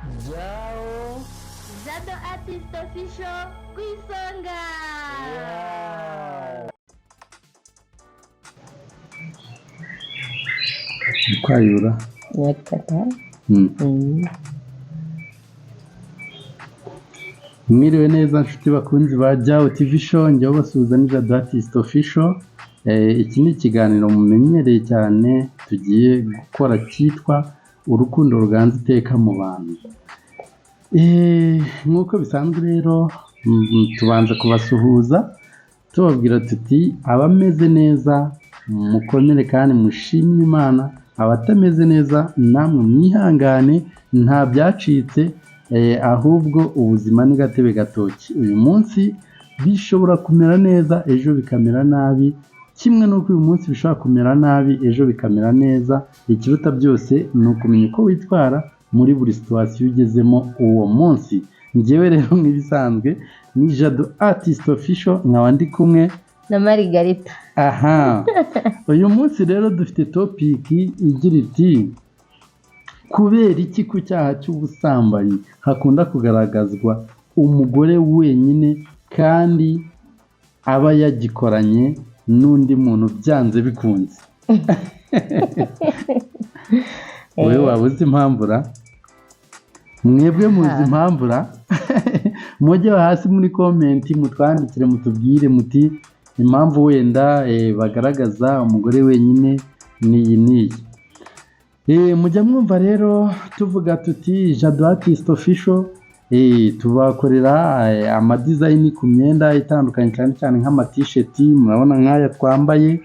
Jao. Jado Artist Official ku isonga. Yeah. kwayura Nyakata. mwiriwe neza nshuti bakunzi ba Jao TV show njyewe basuhuza ni Jado Artist Official. Iki ni ikiganiro mumenyereye cyane tugiye gukora cyitwa urukundo ruganza iteka mu bantu. Nk'uko bisanzwe rero tubanza kubasuhuza tubabwira tuti abameze neza mukomere kandi mushimire Imana, abatameze neza namwe mwihangane nta byacitse, ahubwo ubuzima ni gatebe gatoki. Uyu munsi bishobora kumera neza ejo bikamera nabi, kimwe n'uko uyu munsi bishobora kumera nabi ejo bikamera neza. Ikiruta byose ni ukumenya uko witwara muri buri situation ugezemo uwo munsi. Njyewe rero nk'ibisanzwe ni Jado Artist Official, nkaba ndi kumwe Na Margarita. aha uyu munsi rero dufite topic igira iti kubera iki ku cyaha cy'ubusambanyi hakunda kugaragazwa umugore wenyine kandi aba yagikoranye n'undi muntu byanze bikunze. Wowe waba uzi impamvura? Mwebwe muzi impamvura? Mujye hasi muri comment mutwandikire mutubwire muti impamvu wenda bagaragaza umugore wenyine niyi niyi. Mujya mwumva rero tuvuga tuti Jado Artist Official tubakorera ama design ku myenda itandukanye cyane cyane nk'ama t-shirt murabona nk'aya twambaye,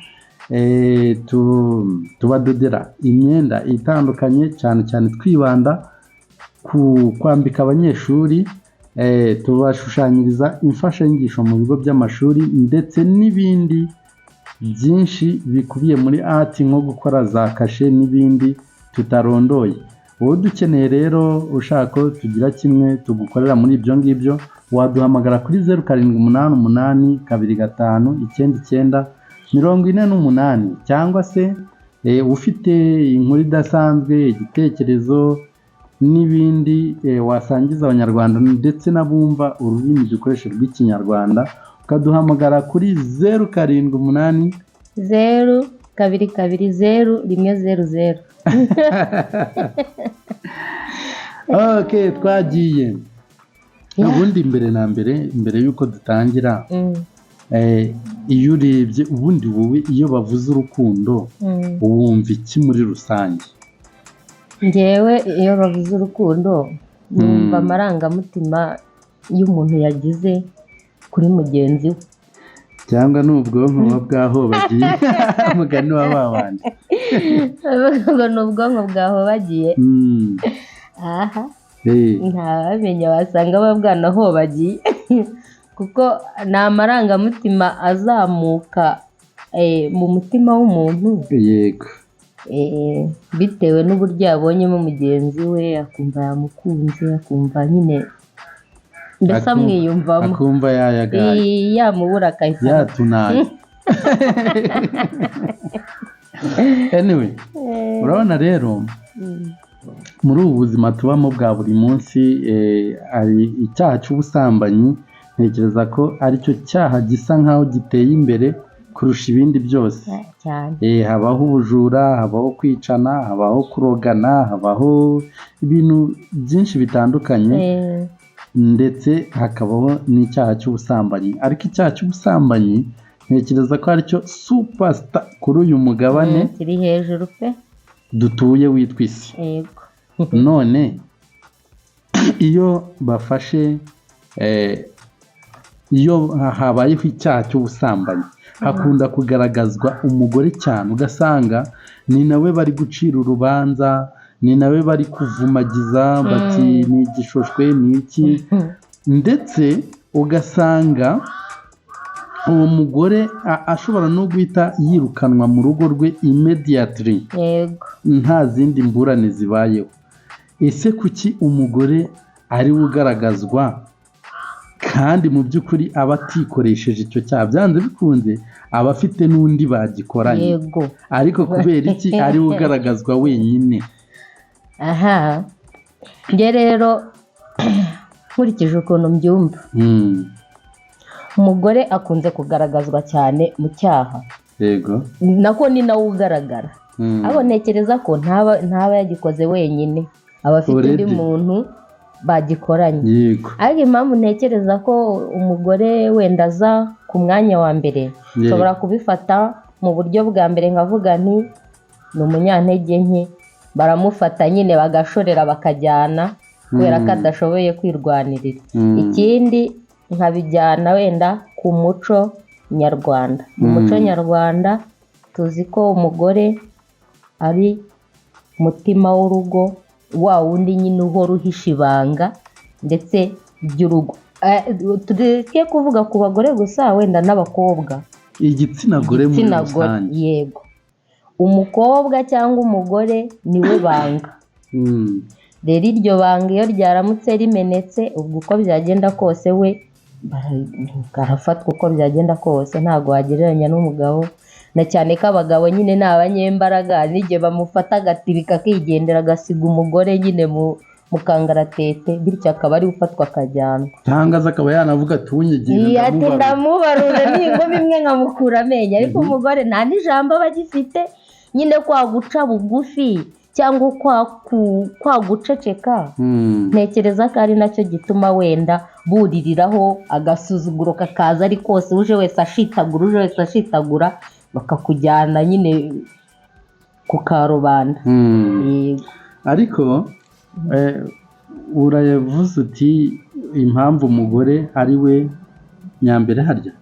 tubadodera imyenda itandukanye cyane cyane twibanda ku kwambika abanyeshuri, tubashushanyiriza imfashanyigisho mu bigo by'amashuri ndetse n'ibindi byinshi bikubiye muri art nko gukora za kashe n'ibindi tutarondoye. Wowe dukeneye rero ushaka ko tugira kimwe tugukorera muri ibyo ngibyo waduhamagara kuri 0788259948 cyangwa se ufite inkuru idasanzwe, igitekerezo n'ibindi wasangiza abanyarwanda ndetse n'abumva ururimi dukoresha rw'ikinyarwanda ukaduhamagara kuri 0788 0220100. Okay, twagiye. Ubundi mbere yuko dutangira, iyo urebye ubundi wowe iyo bavuze urukundo wumva iki muri rusange? Njyewe iyo bavuze urukundo numva amarangamutima y'umuntu yagize kuri mugenzi we, cyangwa n'ubwonko buba bwahobagiye umugani wa babandi ngo ni ubwonko bwahobagiye. Aha ntabamenya wasanga buba bwanahobagiye kuko ni amarangamutima azamuka mu mutima w'umuntu, yego, bitewe n'uburyo yabonyemo mugenzi we akumva yamukunze, akumva nyine mbese amwiyumvamo, akumva yayagaye, yamubura akahita yatunaye. Anyway, urabona rero muri ubu buzima tubamo bwa buri munsi, ari icyaha cy'ubusambanyi ntekereza ko aricyo cyaha gisa nkaho giteye imbere kurusha ibindi byose. Habaho ubujura, habaho kwicana, habaho kurogana, habaho ibintu byinshi bitandukanye, ndetse hakabaho n'icyaha cy'ubusambanyi. Ariko icyaha cy'ubusambanyi ntekereza ko aricyo superstar kuri uyu mugabane kiri hejuru pe dutuye witwa isi. Yego. None iyo bafashe iyo habayeho icyaha cy'ubusambanyi hakunda kugaragazwa umugore cyane, ugasanga ni nawe bari gucira urubanza, ni nawe bari kuvumagiza bati ni igishoshywe ni iki, ndetse ugasanga uwo mugore ashobora no guhita yirukanwa mu rugo rwe immediately. Yego. Nta zindi mburane zibayeho. Ese kuki umugore ari we ugaragazwa kandi mu by'ukuri aba atikoresheje icyo cyaha? Byanze bikunze aba afite n'undi bagikoranye. Yego. Ariko kubera iki ari we ugaragazwa wenyine? Aha, njye rero nkurikije ukuntu mbyumva umugore akunze kugaragazwa cyane mu cyaha yego nako ni nawe ugaragara abo ntekereza ko ntaba yagikoze wenyine aba afite undi muntu bagikoranye yego ariko impamvu ntekereza ko umugore wenda aza ku mwanya wa mbere nshobora kubifata mu buryo bwa mbere nkavuga nti ni umunyantege nke baramufata nyine bagashorera bakajyana kubera ko adashoboye kwirwanirira ikindi nkabijyana wenda ku muco nyarwanda mu muco nyarwanda tuzi ko umugore ari umutima w'urugo wa wundi nyine uhora uhisha ibanga ndetse ry'urugo tureke kuvuga ku bagore gusa wenda n'abakobwa igitsina gore muri rusange yego umukobwa cyangwa umugore niwe banga rero iryo banga iyo ryaramutse rimenetse ubwo uko byagenda kose we barafatwa uko byagenda kose ntabwo wagereranya n'umugabo na cyane ko abagabo nyine ni abanyembaraga n'igihe bamufata agatibika akigendera agasiga umugore nyine mu kangaratete bityo akaba ari ufatwa akajyanwa cyangwa se akaba yanavuga ati unyegera ati ndamubarure n'ingumi imwe nkamukura amenyo ariko umugore nta n'ijambo aba agifite nyine kwa guca bugufi cyangwa kwa guceceka ntekereza ko ari nacyo gituma wenda buririraho agasuzuguro kakaza ari kose uje wese ashitagura bakakujyana nyine ku karubanda ariko urayavuze uti impamvu umugore ari we nyambere harya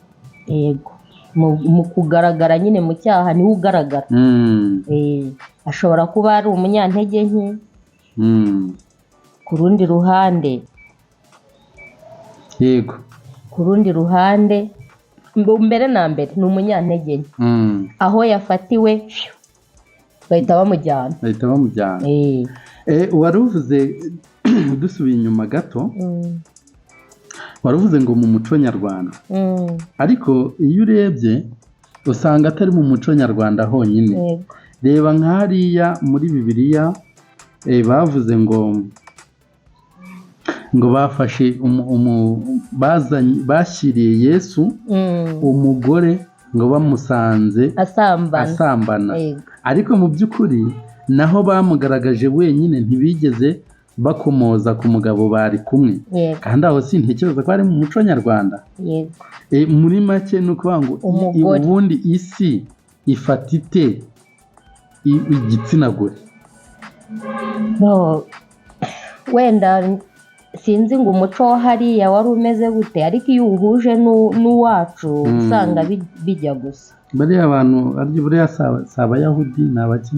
yego mu kugaragara nyine mu cyaha niwe ugaragara ashobora kuba ari umunyantege nke ku rundi ruhande yego ku rundi ruhande mbere na mbere ni umunyantege nke aho yafatiwe bahita bamujyana wari uvuze dusubiye inyuma gato waravuze ngo mu muco nyarwanda ariko iyo urebye usanga atari mu muco nyarwanda honyine reba nk'hariya muri bibiliya bavuze ngo bafashe bashyiriye Yesu umugore ngo bamusanze asambana ariko mu by'ukuri naho bamugaragaje wenyine ntibigeze bakomoza ku mugabo bari kumwe kandi aho sintekereza ko ari mu muco nyarwanda muri make ni ukuvuga ngo ubundi isi ifata ite igitsina gore wenda sinzi ngo umuco wa hariya wari umeze gute ariko iyo uwuhuje n'uwacu usanga bijya gusa bariya abantu buriya si abayahudi ni abaki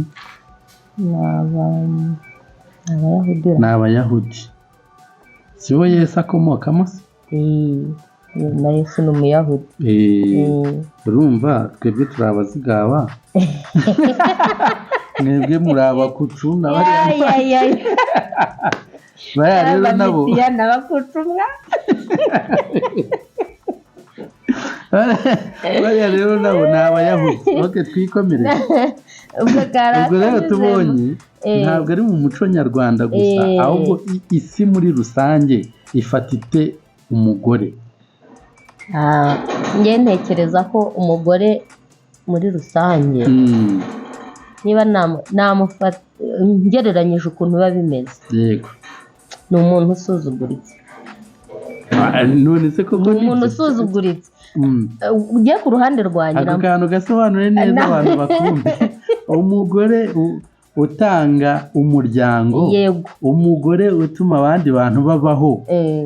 ni abayahudi si bo Yesu akomokamo se na Yesu ni umuyahudi urumva twebwe turi abazigaba mwebwe muri abakucu bariya rero nabo bariya rero nabo ni abayahudi oke twikomereze ubwo rero tubonye ntabwo ari mu muco nyarwanda gusa ahubwo isi muri rusange ifata ite umugore njye ntekereza ko umugore muri rusange niba namufata ngereranyije ukuntu biba bimeze yego ni umuntu usuzuguritse none se koko ni umuntu usuzuguritse ugiye ku ruhande rwanjye ako kantu gasobanuye neza abantu bakumve umugore utanga umuryango umugore utuma abandi bantu babaho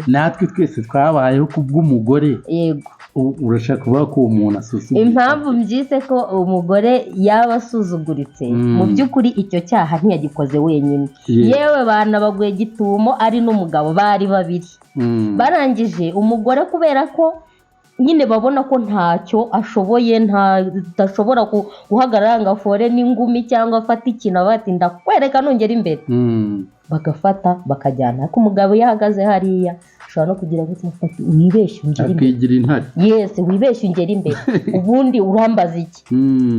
natwe twese twabayeho kubw'umugore yego urashaka kuvuga ko uwo muntu asuzuguritse impamvu mbyise ko umugore yaba asuzuguritse mu by'ukuri icyo cyaha ntiyagikoze wenyine yewe banabaguye gitumo ari n'umugabo bari babiri barangije umugore kubera ko nyine babona ko ntacyo ashoboye ntashobora guhagarara ngo afore n'ingumi cyangwa afate ikintu bati ndakwereka nongera imbere bagafata bakajyana ariko umugabo iyo ahagaze hariya ushobora no kugira ngo wibeshye ungere imbere akigira intare yesi wibeshye ungere imbere ubundi urambaza iki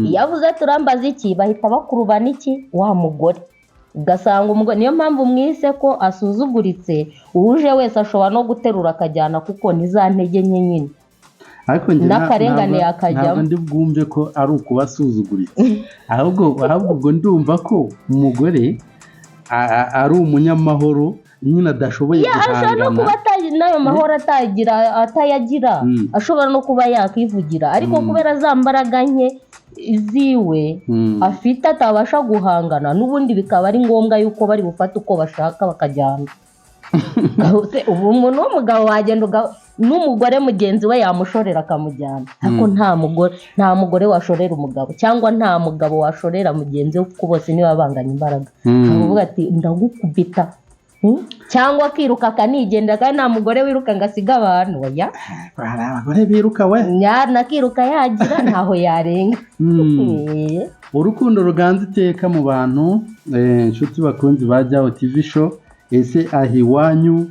iyo avuze ati urambaza iki bahita bakurubana iki wa mugore ugasanga umugore, niyo mpamvu mwise ko asuzuguritse, uje wese ashobora no guterura akajyana kuko ni za ntege nke nyine, ariko njye n'akarengane yakajyamo. ntabwo ndi bwumve ko ari ukuba asuzuguritse, ahubwo ubwo ndumva ko umugore ari umunyamahoro nyine adashoboye ashobora no kuba n'ayo mahoro atayagira, ashobora no kuba yakivugira, ariko kubera za mbaraga nke ziwe afite atabasha guhangana, n'ubundi bikaba ari ngombwa yuko bari bufate uko bashaka bakajyana. Ubu umuntu w'umugabo wagenda n'umugore mugenzi we yamushorera akamujyana, ariko nta mugore washorera umugabo, cyangwa nta mugabo washorera mugenzi we, kuko bose niba banganya imbaraga. Akavuga ati ndagukubita, cyangwa akiruka akanigendera, kandi nta mugore wiruka ngo asige abantu. Oya, hari abagore biruka we, nakiruka yagira ntaho yarenga. Urukundo ruganza iteka mu bantu, inshuti bakunzi ba Jyaho TV show, ese aho iwanyu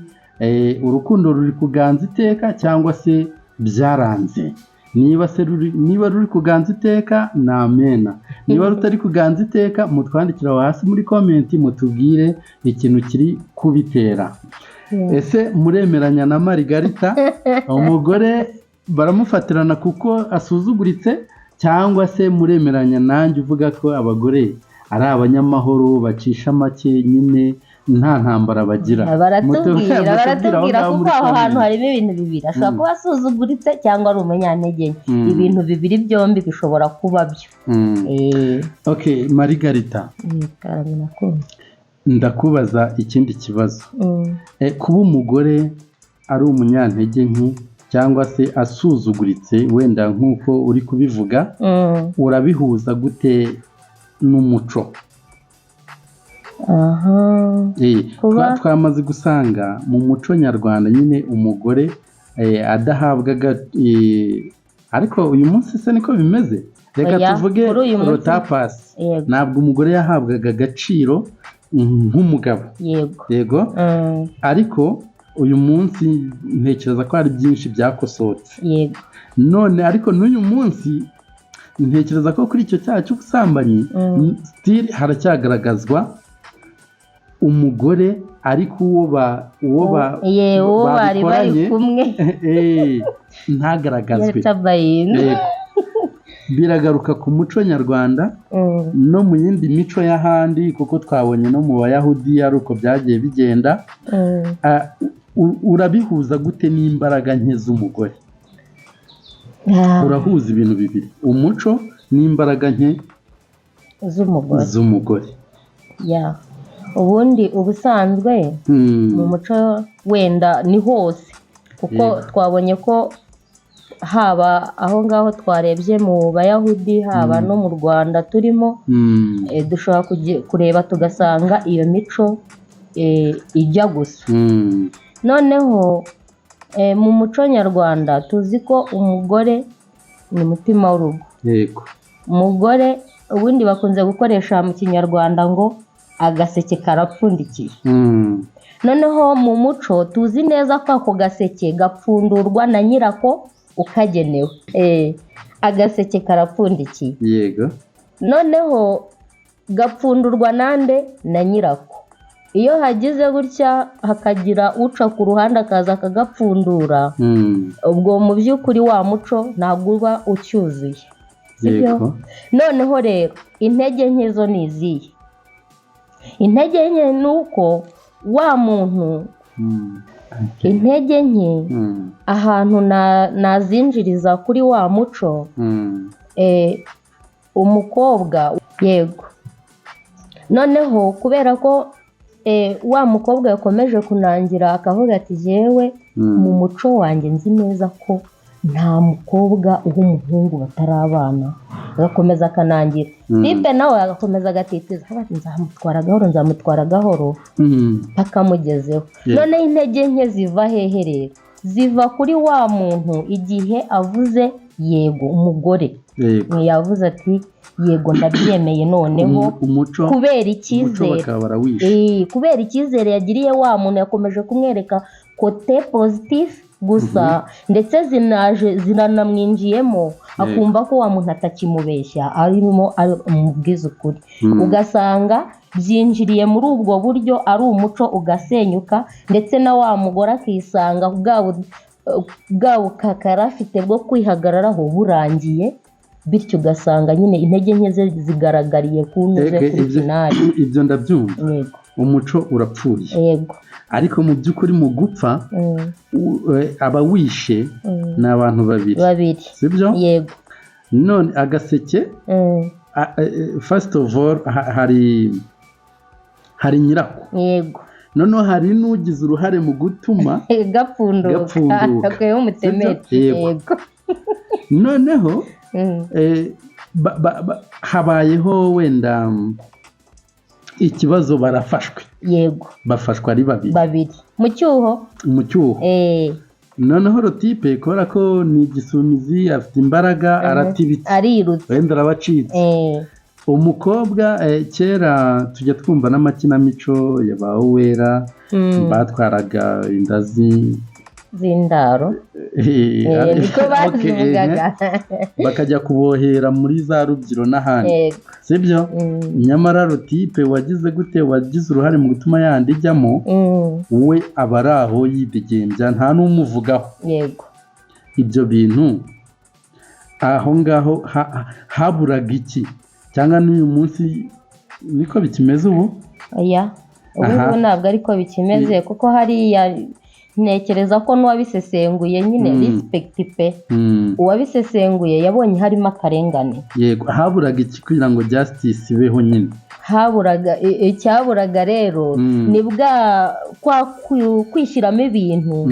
urukundo ruri kuganza iteka cyangwa se byaranze? Niba ruri kuganza iteka ni amena, niba rutari kuganza iteka mutwandikira hasi muri komenti mutubwire ikintu kiri kubitera. Ese muremeranya na Marigarita, umugore baramufatirana kuko asuzuguritse, cyangwa se muremeranya nanjye uvuga ko abagore ari abanyamahoro bacisha make nyine nta ntambara bagira? baratubwira kuko aho hantu harimo ibintu bibiri, ashobora kuba asuzuguritse cyangwa ari umunyantege nke. Ibintu bibiri byombi bishobora kuba byo. Okay, Marigarita, ndakubaza ikindi kibazo. Kuba umugore ari umunyantege nke cyangwa se asuzuguritse, wenda nk'uko uri kubivuga, urabihuza gute n'umuco? Twamaze gusanga mu muco nyarwanda nyine umugore adahabwaga, ariko uyu munsi se niko bimeze? Reka tuvuge rotapasi, ntabwo umugore yahabwaga agaciro nk'umugabo. Yego, ariko uyu munsi ntekereza ko hari byinshi byakosotse. None ariko n'uyu munsi ntekereza ko kuri icyo cyaha cy'ubusambanyi still haracyagaragazwa umugore ariko uwo babikoranye ntagaragazwe. Biragaruka ku muco nyarwanda no mu yindi mico y'ahandi, kuko twabonye no mu Bayahudi ari uko byagiye bigenda. Urabihuza gute n'imbaraga nke z'umugore? Urahuza ibintu bibiri, umuco n'imbaraga nke z'umugore. Ubundi ubusanzwe mu muco wenda ni hose, kuko twabonye ko haba aho ngaho twarebye mu Bayahudi, haba no mu Rwanda turimo, dushobora kureba tugasanga iyo mico ijya gusa. Noneho mu muco nyarwanda tuzi ko umugore ni umutima w'urugo. Umugore ubundi bakunze gukoresha mu kinyarwanda ngo agaseke karapfundikiye. Noneho mu muco tuzi neza ko ako gaseke gapfundurwa na nyirako ukagenewe. Agaseke karapfundikiye. Yego. Noneho gapfundurwa nande? Na nyirako. Iyo hagize gutya hakagira uca ku ruhande akaza akagapfundura, ubwo mu by'ukuri wa muco ntabwo uba ucyuzuye. Noneho rero intege nke zo ni izihe? Intege nke ni uko wa muntu, intege nke ahantu nazinjiriza kuri wa muco, umukobwa. Yego. Noneho kubera ko wa mukobwa yakomeje kunangira akavuga ati jewe mu muco wanjye nzi neza ko nta mukobwa uha umuhungu batarabana, agakomeza akanangira. Tipe nawe agakomeza agatitiza, nzamutwara gahoro pakamugezeho. Noneho intege nke ziva hehe rero? Ziva kuri wa muntu igihe avuze yego, umugore yavuze ati yego ndabyemeye, noneho kubera icyizere, kubera icyizere yagiriye wa muntu, yakomeje kumwereka kote positif gusa ndetse ziranamwinjiyemo akumva ko wa muntu atakimubeshya arimo amubwiza ukuri ugasanga byinjiriye muri ubwo buryo ari umuco ugasenyuka ndetse na wa mugore akisanga bwa bukakara afite bwo kwihagararaho burangiye bityo ugasanga nyine intege nke ze zigaragariye kunyuze kuri finali. Ibyo ndabyumva, umuco urapfuye, yego, ariko mu by'ukuri mu gupfa abawishe ni abantu babiri, sibyo? Yego. None agaseke first of all hari nyirako, yego, noneho hari n'ugize uruhare mu gutuma gapfunduka akwiye umutemeri, yego. Noneho habayeho wenda ikibazo, barafashwe, yego, bafashwa ari babiri mu cyuho, noneho rotipe kubera ko ni igisumizi afite imbaraga, aratibitse, arirutse, wenda arabacitse. Umukobwa kera tujya twumva n'amakinamico ya ba Uwera batwaraga inda z'indaro, niko bazivugaga, bakajya kubohera muri za Rubyiro n'ahandi, sibyo? Nyamara rotipe wagize uruhare mu gutuma yandi ijyamo, we aba ari aho yidegembya nta n'umuvugaho. Yego. Ibyo bintu aho ngaho haburaga iki? Cyangwa n'uyu munsi niko bikimeze ubu? Oya, ubu ntabwo ariko bikimeze, kuko hariya ntekereza ko n'uwabisesenguye nyine respect pe, uwabisesenguye yabonye harimo akarengane. Yego, haburaga iki kugira ngo justice ibeho nyine? Icyaburaga rero ni kwa kwishyiramo ibintu,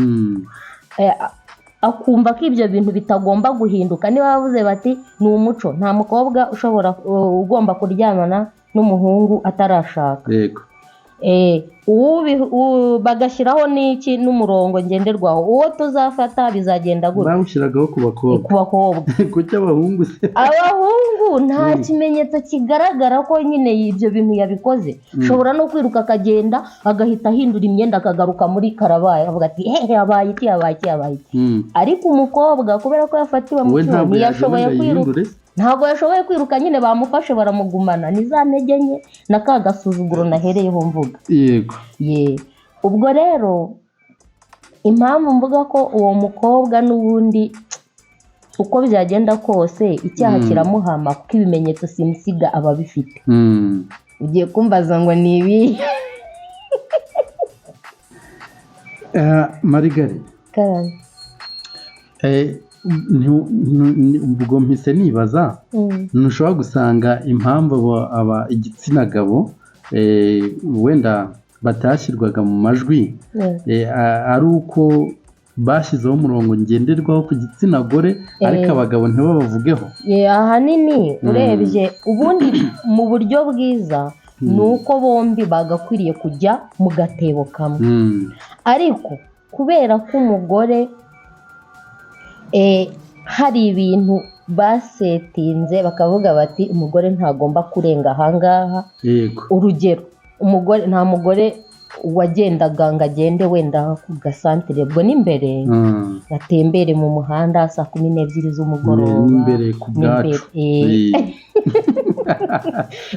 akumva ko ibyo bintu bitagomba guhinduka. Niba bavuze bati ni umuco, nta mukobwa ugomba kuryamana n'umuhungu atarashaka, yego, bagashyiraho n'iki n'umurongo ngenderwaho, uwo tuzafata bizagenda gutya. Bawushyiragaho ku bakobwa kuki abahungu se? Abahungu nta kimenyetso kigaragara ko nyine ibyo bintu yabikoze. Ushobora no kwiruka akagenda agahita ahindura imyenda akagaruka muri karabaye avuga ati habaye iki. Ariko umukobwa kubera ko yafatiwe mu cyuma ntiyashoboye kwiruka, ntabwo yashoboye kwiruka, nyine bamufashe baramugumana, ni za ntege nke na ka gasuzuguro nahereyeho mvuga. Yego. Ubwo rero impamvu mvuga ko uwo mukobwa n'ubundi uko byagenda kose icyaha kiramuhama, kuko ibimenyetso simusiga aba bifite. Ugiye kumbaza ngo ni ibi? Marigari, ubwo mpise nibaza, ntushobora gusanga impamvu igitsina gabo wenda batashyirwaga mu majwi ari uko bashyizeho umurongo ngenderwaho ku gitsina gore, ariko abagabo ntibabavugeho. Ahanini urebye ubundi mu buryo bwiza ni uko bombi bagakwiriye kujya mu gatebo kamwe, ariko kubera ko umugore hari ibintu basetinze bakavuga bati umugore ntagomba kurenga ahangaha. Urugero, nta mugore wagendaga ngo agende wenda ku gasantere bwo n'imbere gatembere mu muhanda saa 12 z'umugoroba n'imbere ku bwacu.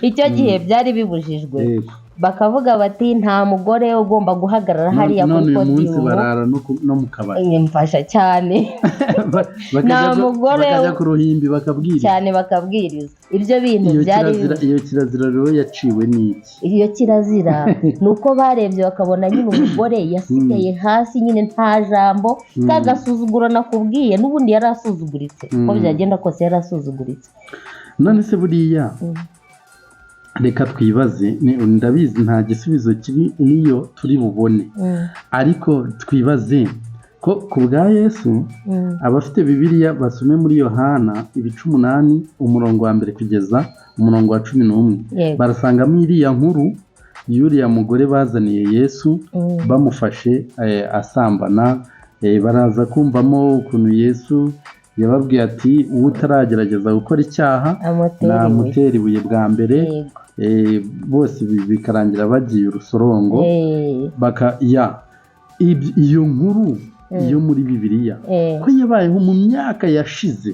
Icyo gihe byari bibujijwe, bakavuga bati nta mugore ugomba guhagarara hariya kuri podium. None uyu munsi barara no mu kabari. Mfasha cyane. Nta mugore bakajya ku ruhimbi bakabwiriza cyane, bakabwiriza ibyo bintu byari. Iyo kirazira rero yaciwe n'iki? Iyo kirazira ni uko barebye bakabona nyine umugore yasigaye hasi, nyine nta jambo, kagasuzuguro nakubwiye n'ubundi yari asuzuguritse, uko byagenda kose yari asuzuguritse. None se buriya reka twibaze, ndabizi nta gisubizo kiri niyo turi bubone, ariko twibaze ko ku bwa Yesu abafite Bibiliya basome muri Yohana 8 umurongo wa mbere kugeza umurongo wa 11, barasangamo iriya nkuru y'uriya mugore bazaniye Yesu bamufashe asambana. Baraza kumvamo ukuntu Yesu yababwiye ati uwo utaragerageza gukora icyaha namutera ibuye bwa mbere. Bose bikarangira bagiye urusorongo. Iyo nkuru yo muri Bibiliya ko yabayeho mu myaka yashize,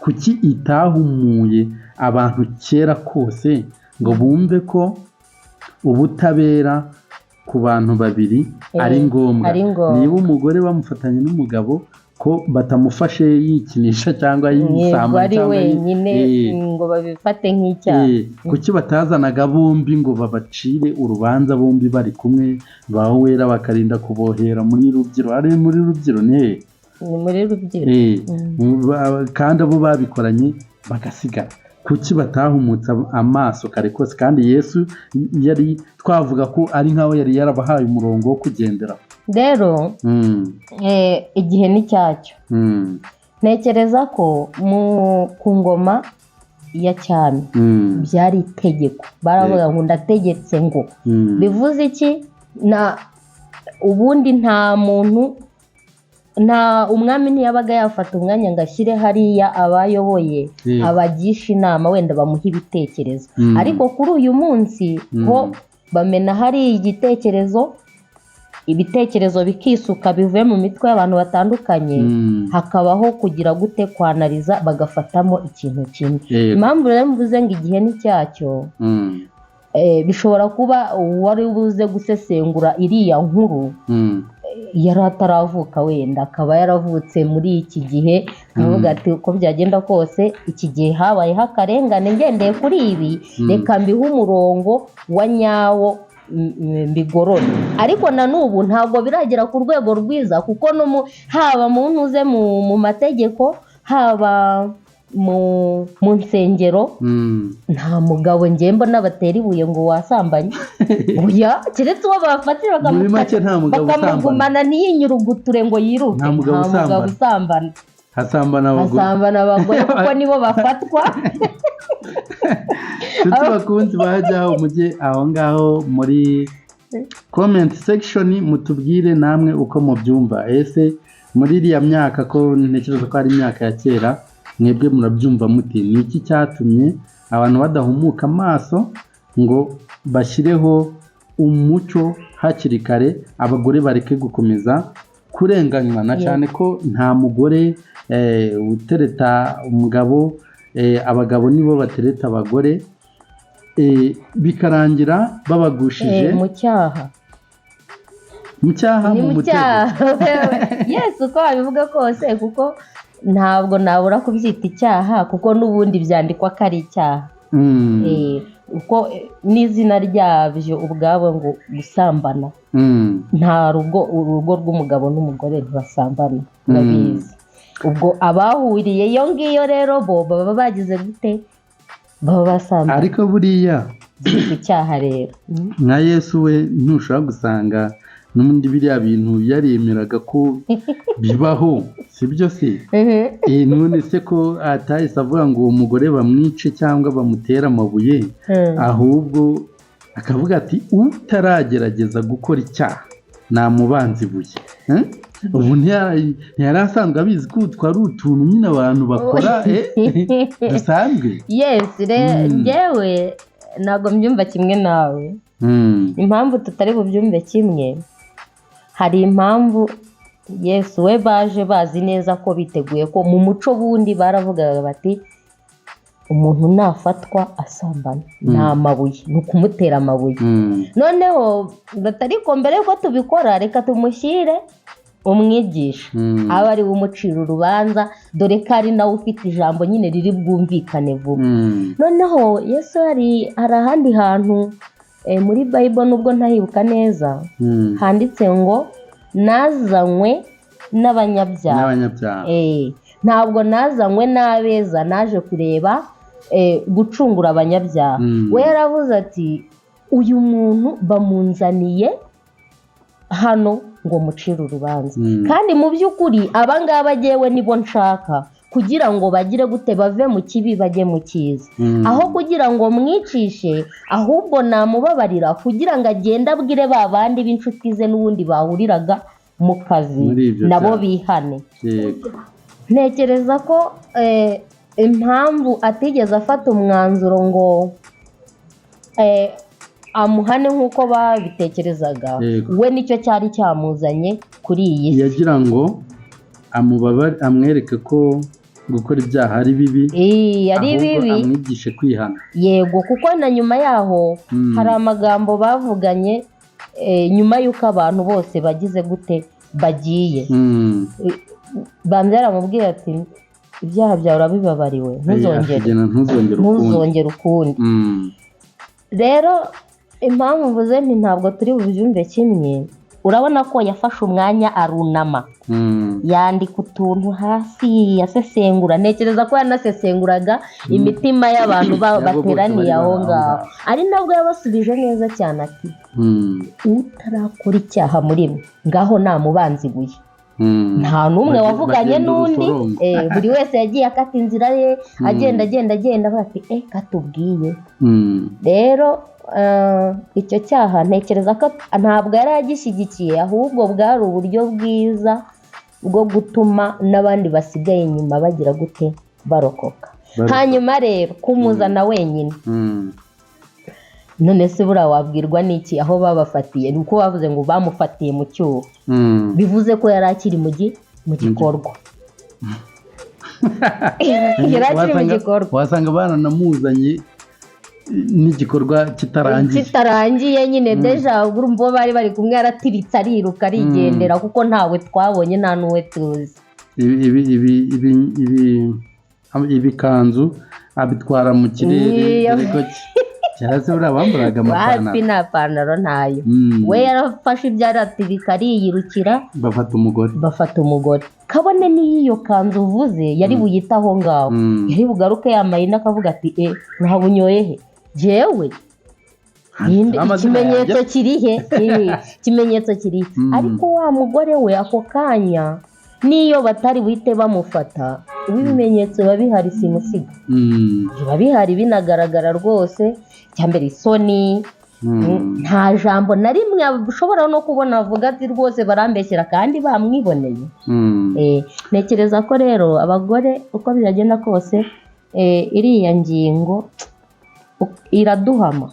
kuki itahumuye abantu kera kose ngo bumve ko ubutabera ku bantu babiri ari ngombwa? Niba umugore bamufatanye n'umugabo ko batamufashe yikinisha cyangwa yisamba ari wenyine ngo babifate nk'icyaha, kuki batazanaga bombi ngo babacire urubanza bombi bari kumwe, bawera bakarinda kubohera muri Rubyiro? Ari muri Rubyiro ni muri Rubyiro kandi abo babikoranye bagasigara. Kuki batahumutse amaso kare kose? Kandi Yesu yari twavuga ko ari nkaho yari yarabahaye umurongo wo kugenderaho. Rero igihe ni cyacyo. Ntekereza ko ku ngoma ya cyami byari itegeko, baravuga ngo ndategetse ngo, bivuze iki? Ubundi nta muntu, umwami ntiyabaga yafata umwanya ngo ashyire hariya abayoboye abagisha inama wenda bamuha ibitekerezo, ariko kuri uyu munsi ho bamena hari ibitekerezo bikisuka bivuye mu mitwe y'abantu batandukanye, hakabaho kugira gute kwanariza bagafatamo ikintu kimwe. Impamvu rero mvuze ngo igihe ni cyacyo, bishobora kuba wari buze gusesengura iriya nkuru yari ataravuka, wenda akaba yaravutse muri iki gihe, avuga ati uko byagenda kose iki gihe habayeho akarengane, ngendeye kuri ibi reka mbihe umurongo wa nyawo mbigorore. Ariko na n'ubu ntabwo biragera ku rwego rwiza, kuko haba mu ntuze mu mategeko, haba mu nsengero, nta mugabo njye mbona batera ibuye ngo wasambanye. Oya, keretse uwo bafatira bakamugumana ntiyinyuruguture ngo yiruke. Nta mugabo usambana, hasambana abagore kuko nibo bafatwa. Tuti bakunzi bajyaho mujye aho ngaho muri comment section mutubwire namwe uko mubyumva. Ese muri iriya myaka, ko ntekereza ko ari imyaka ya kera, mwebwe murabyumva muti? Ni iki cyatumye abantu badahumuka amaso ngo bashyireho umuco hakiri kare, abagore bareke gukomeza kurenganywa? Na cyane ko nta mugore utereta umugabo, abagabo nibo batereta abagore, bikarangira babagushije mu cyaha, mu mutego. Yes, uko wabivuga kose, kuko ntabwo nabura kubyita icyaha, kuko n'ubundi byandikwa ko ari icyaha. Uko n'izina ryabyo ubwabo ngo gusambana, nta urugo rw'umugabo n'umugore ntibasambana, urabizi. Ubwo abahuriye iyo ngiyo rero bo baba bagize gute? Baba basambana. Ariko buriya icyaha rero nka Yesu we ntushobora gusanga n'ubundi biriya bintu yaremeraga ko bibaho, sibyo se? None se ko atahise avuga ngo uwo mugore bamwice cyangwa bamutere amabuye, ahubwo akavuga ati utaragerageza gukora icyaha namubanza ibuye. Ubu ntiyari asanzwe abizi ko twari utuntu nyine abantu bakora dusanzwe. Yes, njyewe ntabwo mbyumva kimwe nawe. Impamvu tutari bubyumve kimwe, hari impamvu Yesu we baje bazi neza ko biteguye ko mu muco bundi baravugaga bati umuntu nafatwa asambana nta mabuye, ni ukumutera amabuye. Noneho batariko mbere yuko tubikora reka tumushyire umwigisha, aba ari umucira urubanza, dore ko ari nawe ufite ijambo nyine riri bwumvikane vuba. Noneho Yesu hari ahandi hantu muri Bible, nubwo ntahibuka neza, handitse ngo nazanywe n'abanyabyaha. Ntabwo nazanywe n'abeza, naje kureba gucungura abanyabyaha. We yaravuze ati uyu muntu bamunzaniye hano ngo mucire urubanza, kandi mu by'ukuri abangaba jyewe nibo nshaka kugira ngo bagire gute, bave mu kibi bajye mu cyiza. Aho kugira ngo mwicishe, ahubwo namubabarira kugira ngo agende abwire ba bandi b'inshuti ze n'ubundi bahuriraga mu kazi nabo bihane. Ntekereza ko impamvu atigeze afata umwanzuro ngo amuhane nk'uko babitekerezaga, we nicyo cyari cyamuzanye kuri iyi si. yagira ngo amwereke ko gukora ibyaha ari bibi, ari bibi, amwigishe kwihana. Yego, kuko na nyuma yaho hari amagambo bavuganye nyuma y'uko abantu bose bagize gute bagiye. Banza yaramubwiye ati ibyaha byawe urabibabariwe, ntuzongere ukundi. Rero impamvu mvuze nti ntabwo turi bubyumve kimwe, urabona ko yafashe umwanya arunama, yandika utuntu hasi, yasesengura. Ntekereza ko yanasesenguraga imitima y'abantu bateraniye aho ngaho, ari nabwo yabasubije neza cyane ati utarakora icyaha muri mwe ngaho namubanziguye. Nta n'umwe wavuganye n'undi, buri wese yagiye akata inzira ye, agenda bati katubwiye. Rero icyo cyaha ntekereza ko ntabwo yari agishyigikiye, ahubwo bwari uburyo bwiza bwo gutuma n'abandi basigaye inyuma bagira gute barokoka. Hanyuma rero kumuzana wenyine, none se buriya wabwirwa n'iki aho babafatiye? Ni uko bavuze ngo bamufatiye mu cyuho, bivuze ko yari akiri mu gikorwa. Yari akiri mu gikorwa, wasanga baranamuzanye n'igikorwa kitarangiye nyine. Deja urumva bari bari kumwe, yaratiritse ariruka arigendera, kuko ntawe twabonye, nta n'uwe tuzi. Ibikanzu abitwara mu kirere, cyangwa se buriya bambaraga amapantaro. Wapi nta pantaro ntayo. We yarafashe ibyo aratirika ariyirukira, bafata umugore. Kabone n'iyo kanzu uvuze yari buyite aho ngaho, yari bugaruke yambaye n'akavuga ati ntabunyoye he jewe, ikimenyetso kirihe? Ikimenyetso kirihe? Ariko wa mugore we ako kanya niyo batari buhite bamufata, ibimenyetso biba bihari simusiga, biba bihari binagaragara rwose. Cyambere isoni, nta jambo na rimwe ushobora no kubona avuga ati rwose barambeshyera kandi bamwiboneye. Ntekereza ko rero abagore uko byagenda kose, iriya ngingo iraduhama.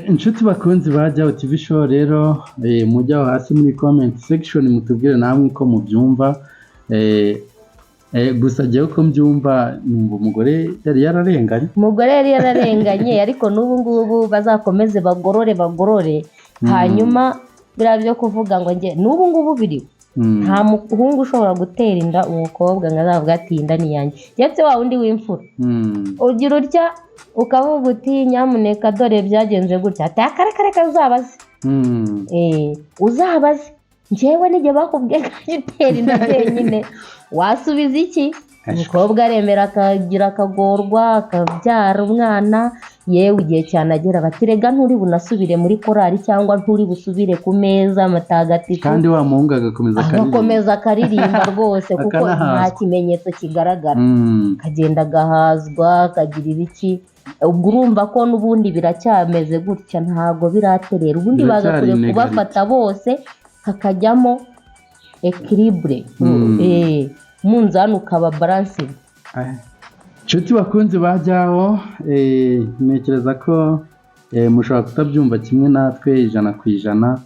Inshuti bakunzi ba Jyaho TV show, rero mujyaho hasi muri comment section mutubwire namwe ko mubyumva. Gusa jyewe ko mbyumva, numva umugore yari yararenganye, ariko n'ubu ngubu bazakomeze bagorore. Hanyuma biriya byo kuvuga ngo njye n'ubu ngubu biriho. Nta muhungu ushobora gutera inda umukobwa ngo azavuga ati inda ni yanjye, ndetse wa wundi w'imfura ugira utya ukavuga uti nyamuneka dore byagenze gutya, ati akareka uzabaze njyewe n'igihe bakubwiye ko gitera inda byenyine wasubiza iki? Umukobwa aremera akagira akagorwa akabyara umwana, yewe igihe cyane agera batirega nturi bunasubire muri korari cyangwa nturi busubire ku meza matagatifu, kandi wa muhungu agakomeza akaririmba rwose kuko nta kimenyetso kigaragara. Kagenda agahazwa akagira ibiki. Ubwo urumva ko n'ubundi biracyameze gutya, ntabwo biraterera. Ubundi bagakwiye kubafata bose hakajyamo equilibre, umunzani ukaba balansingi. Inshuti bakunzi ba Jyaho, ntekereza ko mushobora kutabyumva kimwe natwe 100%,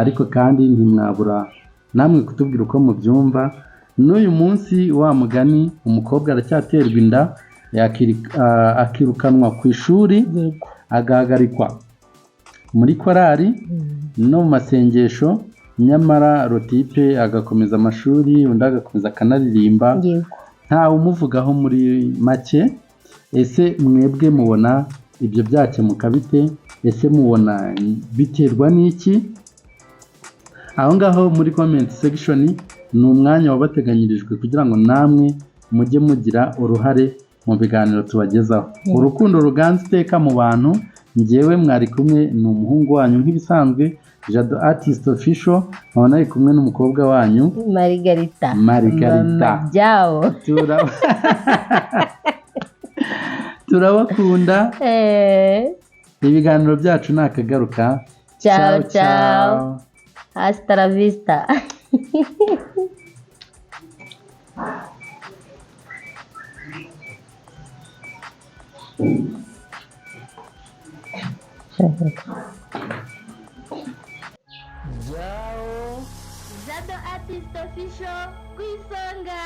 ariko kandi ntimwabura namwe kutubwira uko mubyumva. N'uyu munsi wa mugani umukobwa aracyaterwa inda, akirukanwa ku ishuri, agahagarikwa muri korari no mu masengesho, nyamara rotipe agakomeza amashuri, undi agakomeza akanaririmba, ntawe umuvugaho muri make. Ese mwebwe mubona ibyo byakemuka bite? Ese mubona biterwa n'iki? Aho ngaho muri comment section ni umwanya wabateganyirijwe kugira ngo namwe mujye mugira uruhare mu biganiro tubagezaho. Urukundo ruganze iteka mu bantu. Njyewe mwari kumwe ni umuhungu wanyu nk'ibisanzwe Jado Artist Official, nkaba ari kumwe n'umukobwa wanyu Margarita. Jyaho. Turabakunda. Ibiganiro byacu nakagaruka. Ciao. Hasta la vista. Jao Jado Artist Official ku isonga.